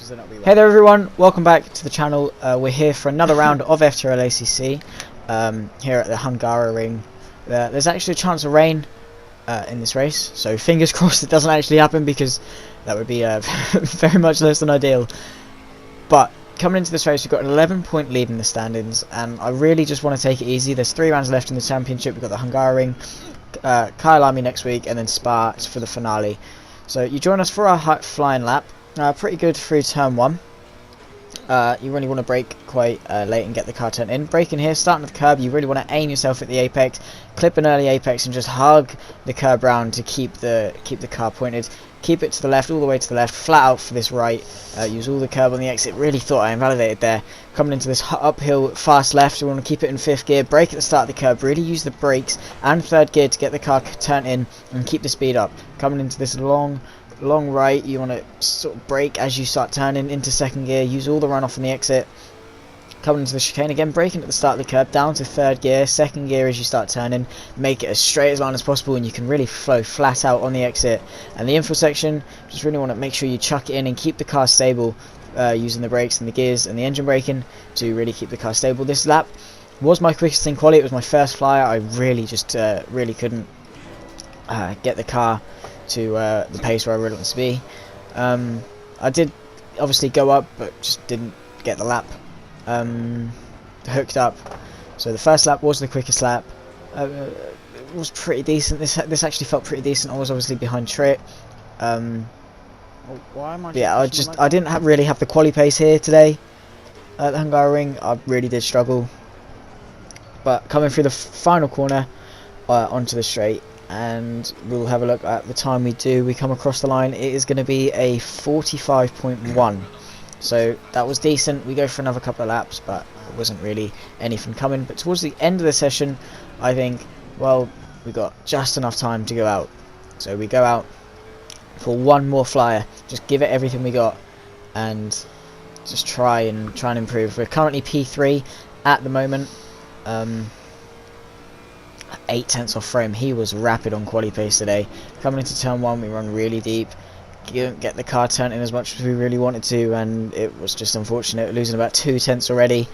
because then it'll be right. Hey there everyone, welcome back to the channel. We're here for another round of FTRL ACC here at the Hungaroring. There's actually a chance of rain in this race, so fingers crossed it doesn't actually happen, because that would be very much less than ideal. But coming into this race, we've got an 11-point lead in the standings, and I really just want to take it easy. There's 3 rounds left in the championship. We've got the Hungaroring, CALAMITY next week, and then Spa for the finale. So you join us for our flying lap. Pretty good through turn 1. You really want to brake quite late and get the car turned in. Braking here, starting at the curb, you really want to aim yourself at the apex, clip an early apex and just hug the curb round to keep the car pointed. Keep it to the left, all the way to the left, flat out for this right. Use all the curb on the exit. Really thought I invalidated there. Coming into this uphill fast left, you want to keep it in 5th gear, brake at the start of the curb, really use the brakes and 3rd gear to get the car turned in and keep the speed up. Coming into this long right, you want to sort of brake as you start turning into 2nd gear, use all the runoff on the exit. Coming into the chicane again, braking at the start of the curb, down to 3rd gear, 2nd gear as you start turning, make it as straight as line as possible, and you can really flow flat out on the exit. And the infill section, just really want to make sure you chuck it in and keep the car stable, using the brakes and the gears and the engine braking to really keep the car stable. This lap was my quickest in quali. It was my first flyer. I really just really couldn't get the car to the pace where I really want to be. I did obviously go up, but just didn't get the lap hooked up. So the first lap was the quickest lap. It was pretty decent. This actually felt pretty decent. I was obviously behind Trit. Why am I? Yeah, I didn't really have the quali pace here today at the Hungaroring. I really did struggle. But coming through the final corner onto the straight, and we'll have a look at the time we do. We come across the line. It is going to be a 45.1. So that was decent. We go for another couple of laps, but it wasn't really anything coming. But towards the end of the session, I think, well, we got just enough time to go out. So we go out for one more flyer. Just give it everything we got, and just try and improve. We're currently P3 at the moment. 8 tenths off frame. He was rapid on quali pace today. Coming into turn 1, we run really deep. Didn't get the car turned in as much as we really wanted to, and it was just unfortunate, losing about 2 tenths already.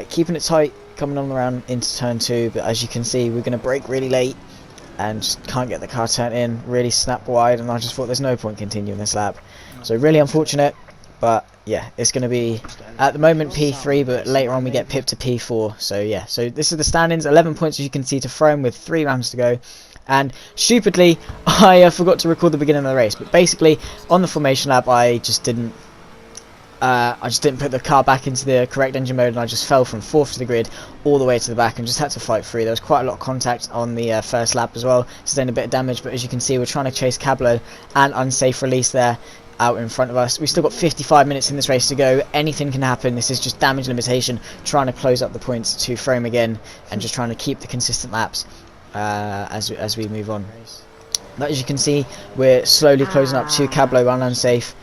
Keeping it tight coming on around into turn 2, but as you can see, we're going to brake really late and just can't get the car turned in. Really snap wide, and I just thought there's no point continuing this lap. So really unfortunate, but yeah, it's going to be at the moment P3, but later on we get pipped to P4. So yeah, so this is the standings. 11 points as you can see to Frome with 3 rounds to go. And stupidly, I forgot to record the beginning of the race. But basically, on the formation lap, I just didn't put the car back into the correct engine mode, and I just fell from 4th to the grid all the way to the back and just had to fight through. There was quite a lot of contact on the first lap as well, sustained a bit of damage. But as you can see, we're trying to chase Cablo and unsafe release there out in front of us. We've still got 55 minutes in this race to go. Anything can happen. This is just damage limitation, trying to close up the points to Frome again, and just trying to keep the consistent laps as we move on. But as you can see, we're slowly closing up to Cablo and unsafe.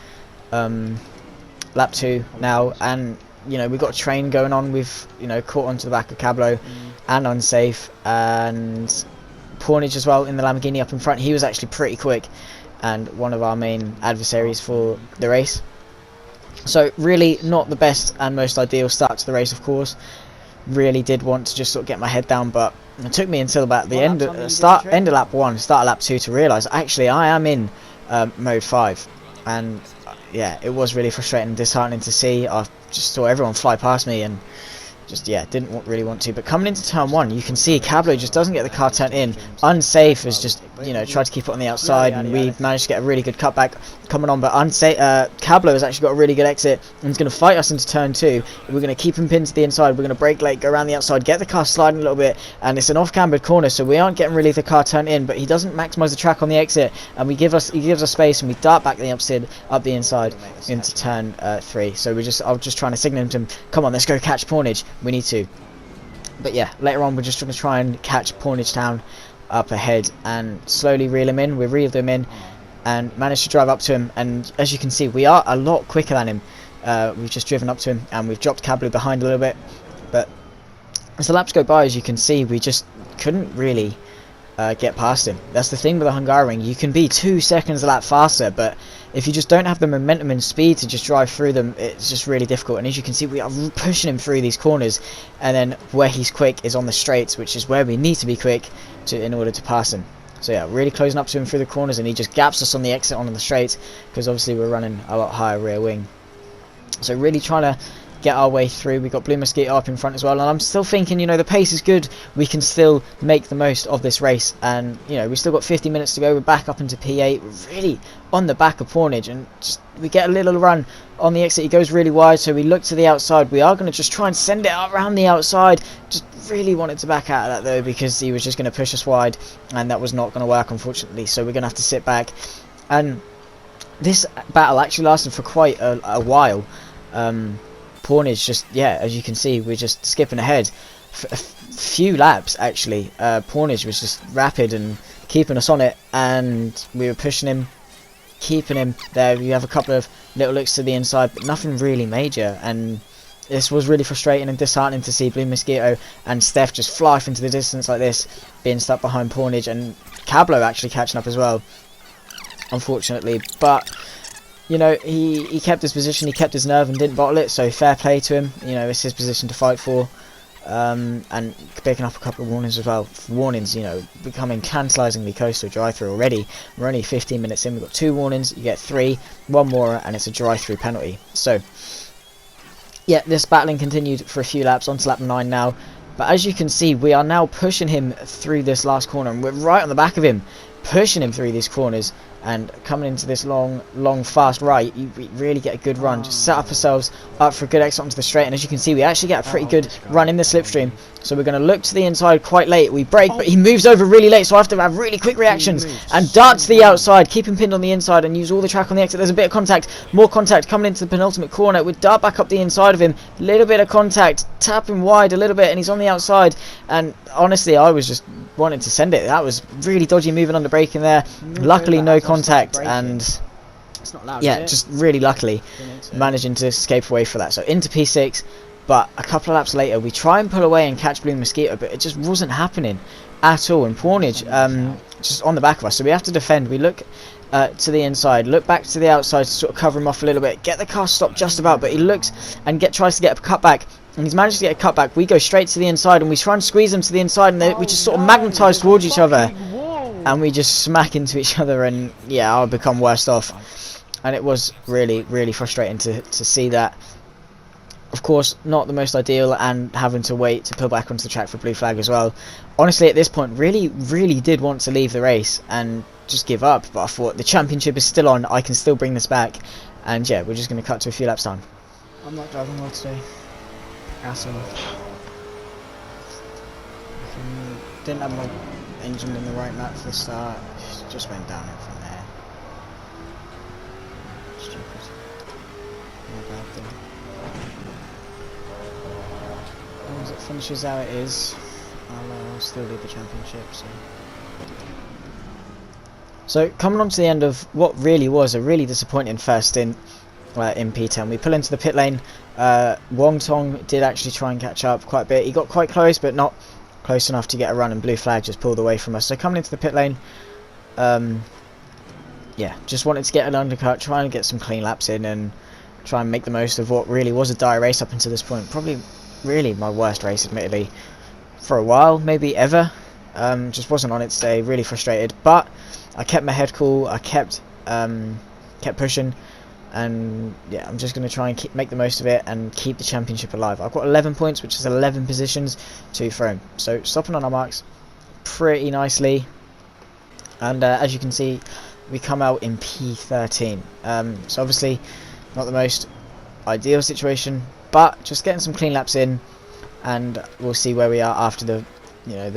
Lap 2 now, and you know, we've got a train going on. We've, you know, caught onto the back of Cablo and unsafe, and Pornage as well in the Lamborghini up in front. He was actually pretty quick and one of our main adversaries for the race. So really not the best and most ideal start to the race, of course. Really did want to just sort of get my head down, but it took me until about the end of lap 1, start of lap 2 to realise actually I am in mode 5, and yeah, it was really frustrating and disheartening to see. I just saw everyone fly past me and just, yeah, didn't really want to. But coming into turn 1, you can see Cablo just doesn't get the car turned in. Unsafe has just, you know, tried to keep it on the outside, and we managed to get a really good cutback coming on. But Cablo has actually got a really good exit and he's going to fight us into turn 2. We're going to keep him pinned to the inside. We're going to brake late, go around the outside, get the car sliding a little bit, and it's an off-cambered corner, so we aren't getting really the car turned in. But he doesn't maximise the track on the exit, and he gives us space, and we dart back the upside up the inside into turn 3. So I was just trying to signal to him, come on, let's go catch Pornage. We need to. But yeah, later on we're just going to try and catch Pornage Town up ahead and slowly reel him in. We reeled him in and managed to drive up to him, and as you can see, we are a lot quicker than him. We've just driven up to him and we've dropped Cablo behind a little bit, but as the laps go by, as you can see, we just couldn't really get past him. That's the thing with the Hungarian. You can be 2 seconds a lap faster, but if you just don't have the momentum and speed to just drive through them, it's just really difficult. And as you can see, we are pushing him through these corners, and then where he's quick is on the straights, which is where we need to be quick in order to pass him. So yeah, really closing up to him through the corners, and he just gaps us on the exit on the straight, because obviously we're running a lot higher rear wing. So really trying to get our way through. We've got Blue Mosquito up in front as well, and I'm still thinking, you know, the pace is good, we can still make the most of this race, and you know, we've still got 50 minutes to go. We're back up into P8, we're really on the back of Pornage, and just, we get a little run on the exit. He goes really wide, so we look to the outside. We are going to just try and send it around the outside. Just really wanted to back out of that though, because he was just going to push us wide, and that was not going to work, unfortunately. So we're going to have to sit back, and this battle actually lasted for quite a while. Pornage just, yeah, as you can see, we're just skipping ahead for a few laps actually. Pornage was just rapid and keeping us on it, and we were pushing him, keeping him there. We have a couple of little looks to the inside, but nothing really major, and this was really frustrating and disheartening to see Blue Mosquito and Steph just fly off into the distance like this, being stuck behind Pornage, and Cablo actually catching up as well, unfortunately. But you know, he kept his position, he kept his nerve and didn't bottle it, so fair play to him. You know, it's his position to fight for, and picking up a couple of warnings as well. Warnings, you know, becoming tantalisingly close to a drive-through already. We're only 15 minutes in, we've got 2 warnings, you get 3, 1 more, and it's a drive-through penalty. So yeah, this battling continued for a few laps, on to lap 9 now. But as you can see, we are now pushing him through this last corner, and we're right on the back of him, pushing him through these corners, and coming into this long fast right, you really get a good run. Just set up ourselves up for a good exit onto the straight, and as you can see, we actually get a pretty good run in the slipstream. So we're going to look to the inside quite late. We brake, but he moves over really late, so I have to have really quick reactions and dart to the outside, keep him pinned on the inside, and use all the track on the exit. There's a bit of contact, more contact coming into the penultimate corner. We dart back up the inside of him, little bit of contact, tap him wide a little bit, and he's on the outside. And honestly, I was just wanting to send it. That was really dodgy moving under braking there. Luckily, no contact, and it's not allowed, yeah, just really luckily managing to escape away for that. So into P6, but a couple of laps later we try and pull away and catch Blue Mosquito, but it just wasn't happening at all, and Pornage just on the back of us, so we have to defend. We look to the inside, look back to the outside to sort of cover him off a little bit, get the car stopped just about, but he looks and tries to get a cutback, and he's managed to get a cutback. We go straight to the inside, and we try and squeeze him to the inside, and we just sort of magnetise towards each other, and we just smack into each other, and yeah, I'll become worse off. And it was really frustrating to see that. Of course, not the most ideal, and having to wait to pull back onto the track for blue flag as well. Honestly, at this point, really did want to leave the race and just give up, but I thought the championship is still on, I can still bring this back, and yeah, we're just going to cut to a few laps time. I'm not driving well today. Asshole. Didn't have my engine in the right map for the start, just went down it from there. Stupid. Not bad though. As long as it finishes how it is, I'll still lead the championship. So coming on to the end of what really was a really disappointing first stint in P10, we pull into the pit lane. Wong Tong did actually try and catch up quite a bit. He got quite close, but not close enough to get a run, and blue flag just pulled away from us. So coming into the pit lane, yeah, just wanted to get an undercut, trying to get some clean laps in, and try and make the most of what really was a dire race up until this point. Probably really my worst race, admittedly, for a while, maybe ever. Just wasn't on it today, really frustrated, but I kept my head cool, I kept pushing, and yeah, I'm just going to try and make the most of it and keep the championship alive. I've got 11 points, which is 11 positions to throw. So stopping on our marks pretty nicely, and as you can see, we come out in P13. So obviously not the most ideal situation, but just getting some clean laps in, and we'll see where we are after the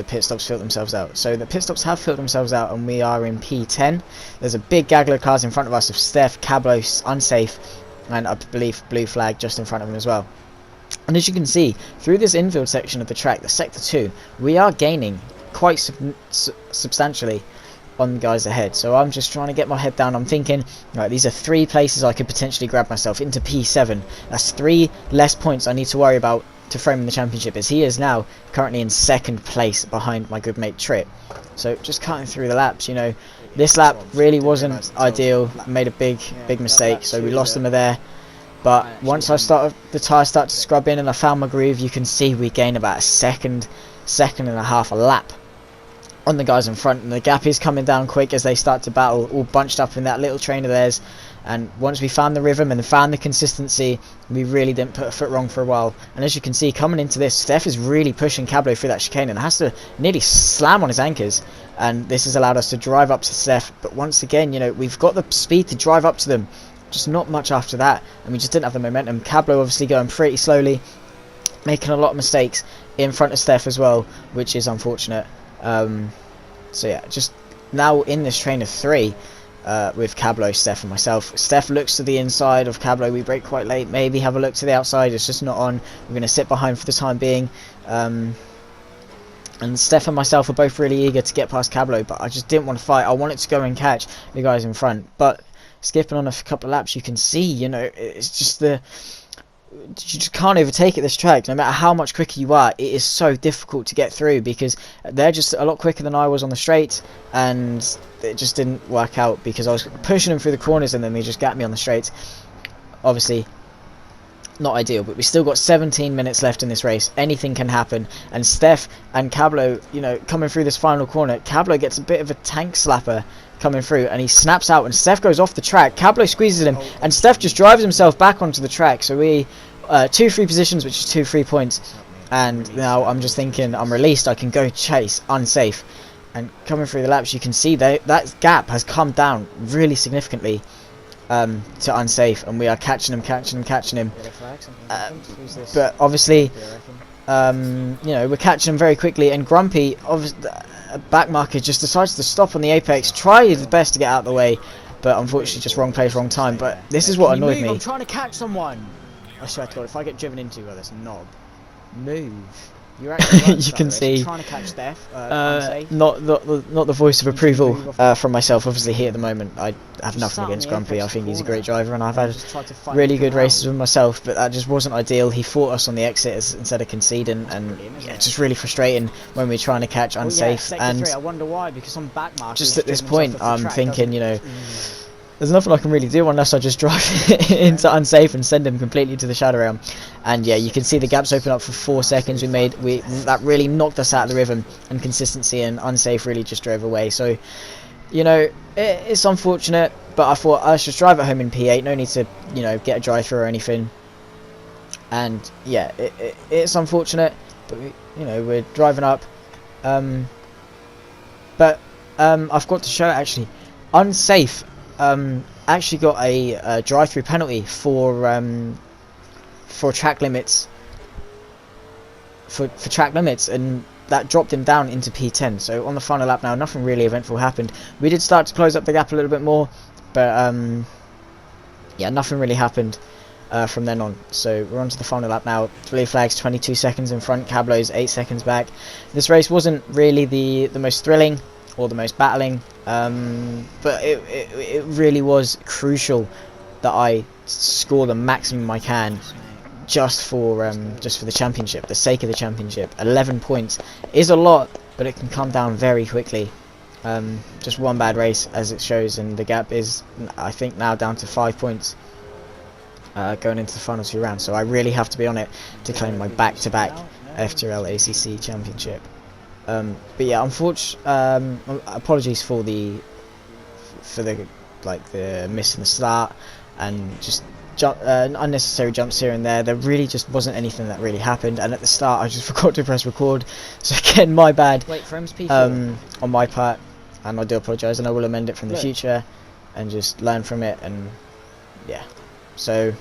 pit stops filter themselves out. So the pit stops have filtered themselves out, and we are in P10. There's a big gaggle of cars in front of us of Steph, Cablo, Unsafe, and I believe blue flag just in front of him as well. And as you can see, through this infield section of the track, the sector 2, we are gaining quite substantially on the guys ahead. So I'm just trying to get my head down. I'm thinking, right, these are 3 places I could potentially grab myself into P7. That's 3 less points I need to worry about to frame in the championship, as he is now currently in 2nd place behind my good mate Trip. So just cutting through the laps, you know, this lap really wasn't ideal. Made a big mistake, so we lost them there. But once the tyres start to scrub in and I found my groove, you can see we gain about a second and a half a lap on the guys in front, and the gap is coming down quick as they start to battle, all bunched up in that little train of theirs. And once we found the rhythm and found the consistency, we really didn't put a foot wrong for a while. And as you can see, coming into this, Steph is really pushing Cablo through that chicane and has to nearly slam on his anchors. And this has allowed us to drive up to Steph. But once again, you know, we've got the speed to drive up to them, just not much after that, and we just didn't have the momentum. Cablo obviously going pretty slowly, making a lot of mistakes in front of Steph as well, which is unfortunate. So yeah, just now in this train of 3 with Cablo, Steph and myself. Steph looks to the inside of Cablo, we brake quite late, maybe have a look to the outside, it's just not on. We're going to sit behind for the time being. And Steph and myself are both really eager to get past Cablo, but I just didn't want to fight. I wanted to go and catch the guys in front. But skipping on a couple of laps, you can see, you know, it's just you just can't overtake at this track. No matter how much quicker you are, it is so difficult to get through, because they're just a lot quicker than I was on the straight, and it just didn't work out because I was pushing them through the corners and then they just got me on the straight. Obviously not ideal, but we still got 17 minutes left in this race. Anything can happen, and Steph and Cablo, you know, coming through this final corner, Cablo gets a bit of a tank slapper coming through and he snaps out and Steph goes off the track. Cablo squeezes him and Steph just drives himself back onto the track. So we 2 free positions, which is 2 free points, and now I'm just thinking I'm released, I can go chase unsafe. And coming through the laps, you can see that gap has come down really significantly to unsafe, and we are catching him. But obviously, you know, we're catching him very quickly, and Grumpy, back marker, just decides to stop on the apex, try his best to get out of the way, but unfortunately just wrong place, wrong time. But this is what annoyed me. I'm trying to catch someone. I swear to God, if I get driven into by this knob, move. You're actually you can see trying to catch Steph, not the voice of approval from myself. Obviously here at the moment I have nothing against Grumpy. I think he's a great driver and I've had really good races with myself, but that just wasn't ideal. He fought us on the exit instead of conceding, and yeah, it's just really frustrating when we're trying to catch unsafe. And I wonder why, because I'm back just at this point I'm thinking, you know, there's nothing I can really do unless I just drive into unsafe and send him completely to the shadow realm. And yeah, you can see the gaps open up for 4 seconds. That really knocked us out of the rhythm and consistency, and unsafe really just drove away. So, you know, it's unfortunate, but I thought I should just drive at home in P8. No need to, you know, get a drive through or anything. And yeah, it's unfortunate, but you know, we're driving up. But I've got to show it actually. Unsafe actually got a drive-through penalty for track limits. For track limits, and that dropped him down into P10. So on the final lap now, nothing really eventful happened. We did start to close up the gap a little bit more, but yeah, nothing really happened from then on. So we're on to the final lap now. Blue flag's 22 seconds in front, Cablo's 8 seconds back. This race wasn't really the most thrilling or the most battling, but it really was crucial that I score the maximum I can just for the championship, the sake of the championship. 11 points is a lot, but it can come down very quickly. Just one bad race, as it shows, and the gap is, I think, now down to 5 points going into the final 2 rounds. So I really have to be on it to claim my back-to-back FTRL ACC championship. But yeah, unfortunately, apologies for the miss in the start and just unnecessary jumps here and there. There really just wasn't anything that really happened, and at the start I just forgot to press record. So again, my bad. Wait, frames P4. On my part, and I do apologise, and I will amend it from the future and just learn from it. And yeah, so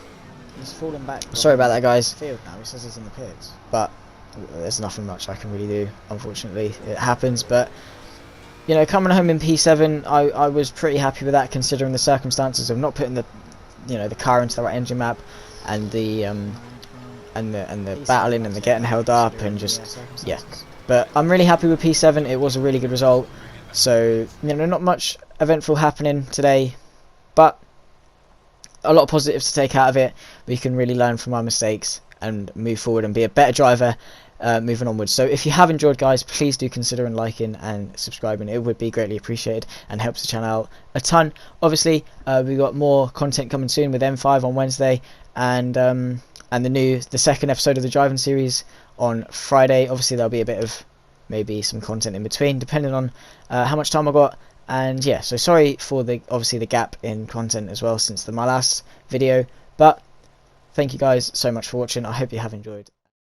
he's falling back. Sorry about that, guys. Field now. He says he's in the pits, but there's nothing much I can really do, unfortunately. It happens. But you know, coming home in P7, I was pretty happy with that, considering the circumstances of not putting the car into the right engine map, and the battling and the getting held up, and just yeah. But I'm really happy with P7. It was a really good result So, you know, not much eventful happening today, but a lot of positives to take out of it. We can really learn from our mistakes and move forward and be a better driver moving onwards. So if you have enjoyed, guys, please do consider liking and subscribing. It would be greatly appreciated and helps the channel out a ton. Obviously, we've got more content coming soon with M5 on Wednesday, and the second episode of the driving series on Friday. Obviously, there'll be a bit of maybe some content in between, depending on how much time I got. And yeah, so sorry for the gap in content as well since my last video, but thank you guys so much for watching. I hope you have enjoyed.